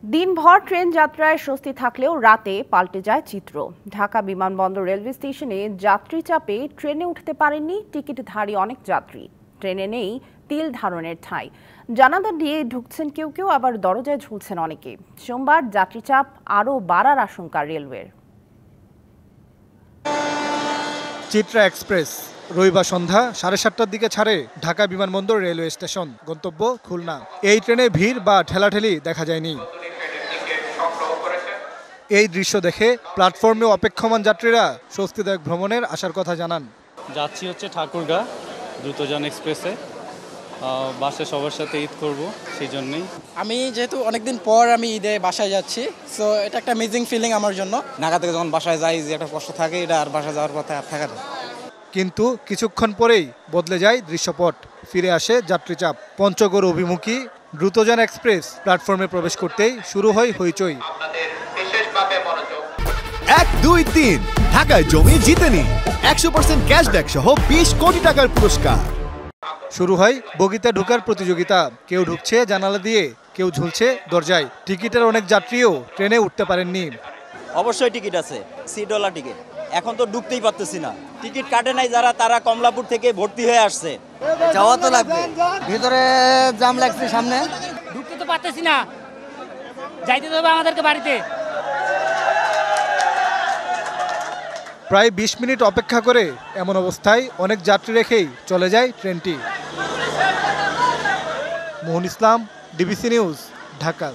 দিনভর ট্রেন যাত্রায় স্বস্তি থাকলেও রাতে পাল্টে যায় চিত্র। ঢাকা বিমানবন্দর রেলওয়ে স্টেশনে যাত্রী চাপে ট্রেনে উঠতে পারেননি টিকিটধারী অনেক যাত্রী। ট্রেনে নেই তিল ধারণের ঠাঁই। জানালা দিয়ে ঢুকছেন কেউ কেউ, আবার দরজায় ঝুলছেন অনেকে। সোমবার যাত্রী চাপ আরও বাড়ার আশঙ্কা রেলওয়ের। চিত্রা এক্সপ্রেস রবিবার সন্ধ্যা 7:30টার দিকে ছাড়ে ঢাকা বিমানবন্দর রেলওয়ে স্টেশন, গন্তব্য খুলনা। এই ট্রেনে ভিড় বা ঠেলাঠেলি দেখা যায়নি। এই দৃশ্য দেখে প্ল্যাটফর্মে অপেক্ষমান যাত্রীরা স্বস্তিদায়ক ভ্রমণের আসার কথা জানান। যাচ্ছি হচ্ছে ঠাকুরগাঁ দ্রুতযান এক্সপ্রেসে, বাসে সবার সাথে ঈদ করব, সেই জন্যই। আমি যেহেতু অনেকদিন পর আমি ঈদে বাসায় যাচ্ছি, সো এটা একটা অ্যামেজিং ফিলিং আমার জন্য। ঢাকা থেকে যখন বাসায় যাই যে একটা কষ্ট থাকে, এটা আর বাসায় যাওয়ার পথে আর থাকে না। কিন্তু কিছুক্ষণ পরেই বদলে যায় দৃশ্যপট, ফিরে আসে যাত্রী চাপ। পঞ্চগড় অভিমুখী দ্রুতযান এক্সপ্রেস প্ল্যাটফর্মে প্রবেশ করতেই শুরু হয় হইচই। 1, 2, 3 ঢাকায় জমি জিতে নিন 100% ক্যাশব্যাক সহ 20 কোটি টাকার পুরস্কার। শুরু হয় বগিতে ঢোকার প্রতিযোগিতা। কেউ ঢুকছে জানালা দিয়ে, কেউ ঝুলছে দরজায়। টিকিটের অনেক যাত্রীও ট্রেনে উঠতে পারেননি। অবশ্যই টিকিট আছে, $3 টিকিট। এখন তো ঢুকতেই পারতেছি না, টিকিট কাটে নাই যারা, তারা কমলাপুর থেকে ভর্তি হয়ে আসছে। যাওয়া তো লাগবে, ভিতরে জাম লাগছে, সামনে ঢুকতে তো পারতেছি না, যাইতে হবে আমাদেরকে বাড়িতে। প্রায় 20 মিনিট অপেক্ষা করে এমন অবস্থায় অনেক যাত্রী রেখেই চলে যায় ট্রেনটি। মোহন ইসলাম, ডিবিসি নিউজ, ঢাকা।